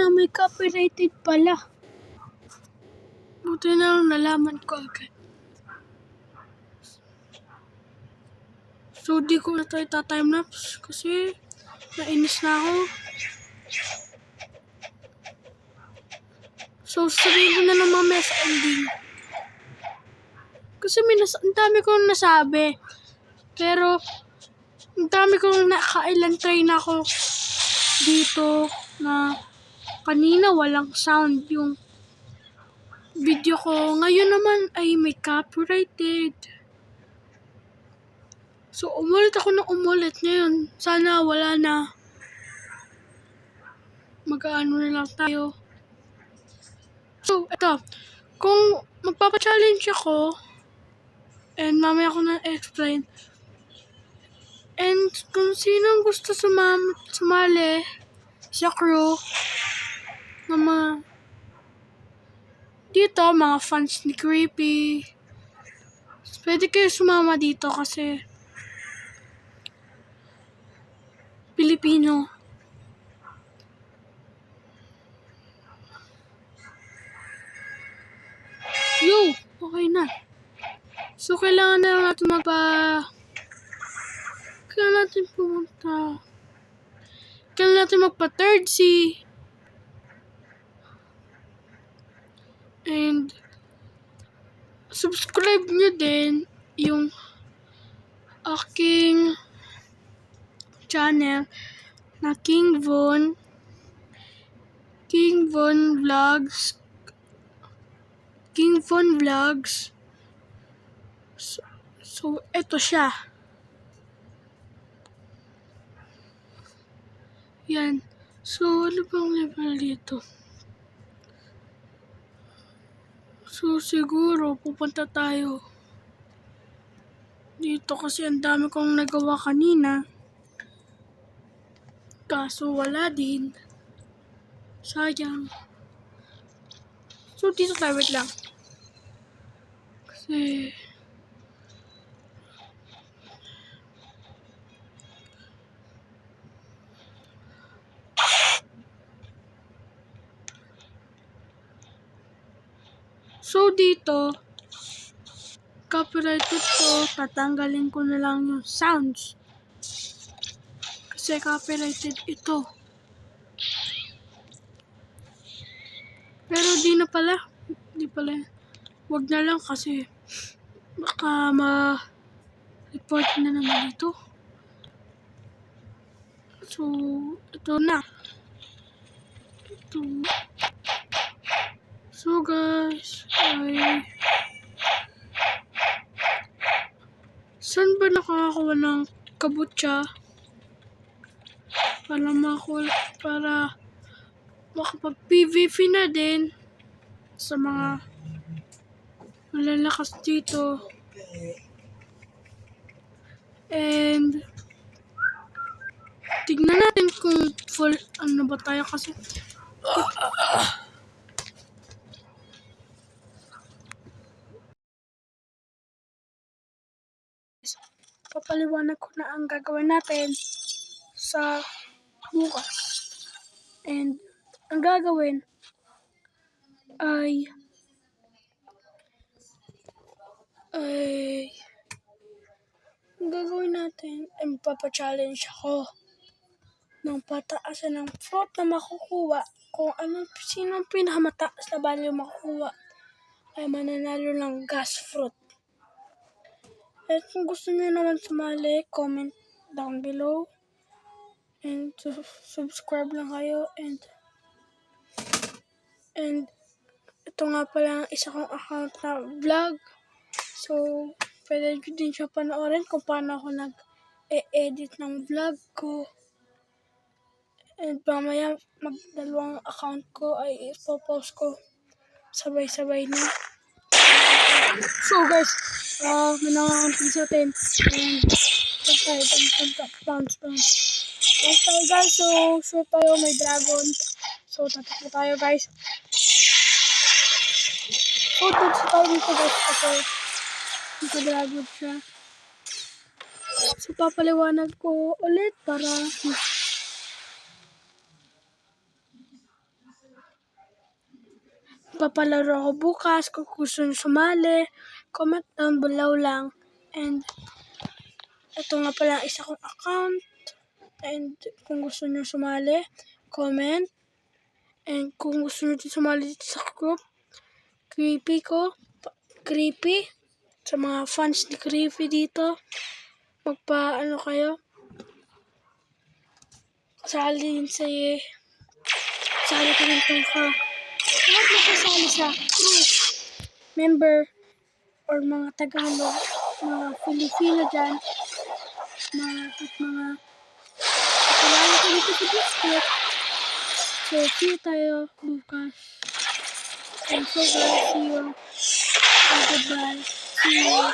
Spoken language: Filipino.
na, may copyrighted pala. Buti na lang nalaman ko agad. So, di ko na tayo ta-timelapse kasi nainis na ako. So, sabihin ko na lang mamaya sa ending. Kasi ang dami kong nasabi. Pero, ang dami kong nakailan try na ako dito na kanina walang sound yung video ko. Ngayon naman ay may copyrighted. So, umulit ako ng umulit ngayon. Sana wala na. Mag-ano na lang tayo. So, ito. Kung magpapa-challenge ako, and mamaya ako na-explain, and kung sinong gusto sumali sa crew, na dito, mga fans ni Creepy, pwede kayo sumama dito kasi Pilipino. Yo! Okay na. So, kailangan na natin kailangan natin pumunta. Kailangan natin magpa-third C. And, subscribe nyo din yung aking channel na King Von Vlogs. So, eto siya. Yan. So, ano bang level dito? So, siguro, pupunta tayo dito kasi ang dami kong nagawa kanina. Kaso, wala din. Sayang. So, dito tayo, wait lang. Kasi, so, dito, copyrighted to, tatanggalin ko na lang yung sounds. Kasi copyrighted ito. Pero di pala. Wag na lang kasi baka ma-report na naman dito. So, ito na. So guys, saan ba nakakakuha ng kabutsa? Para makapag-PVP na din sa mga malalakas dito. And tignan natin kung full ano ba tayo kasi papaliwanag ko na ang gagawin natin sa bukas. And ang gagawin ay magpapa-challenge ako ng pataasan ng fruit na makukuha. Kung sino ang pinakamataas na value makukuha ay mananalo ng gas fruit. At kung gusto niyo naman sumali, comment down below. And subscribe lang kayo. And ito nga pala ang isa kong account na vlog. So, pwede din siya panoorin kung paano ako nag-edit ng vlog ko. And mamaya, magdalawang account ko ay ipopost ko sabay-sabay na. So guys, manangangampin sa atin. And bounce. Bounce tayo guys, so shoot tayo, may dragon. So tatakbo tayo guys. So dito tayo dito guys kasi dito dragon siya. So papaliwanag ko ulit para magpapalaro ako bukas. Kung gusto nyo sumali, comment down below lang. And ito nga pala ang isa kong account. And kung gusto nyo sumali, comment. And kung gusto nyo sumali dito sa group, Creepy, sa mga fans ni Creepy dito, magpa-ano kayo, sali ko rin itong lahat makasali sa group, member, or mga Tagalog, mga Filipino dyan, mga kasalanan ko dito sa Discord. So, see tayo bukas. And so guys, see you. And goodbye. See you.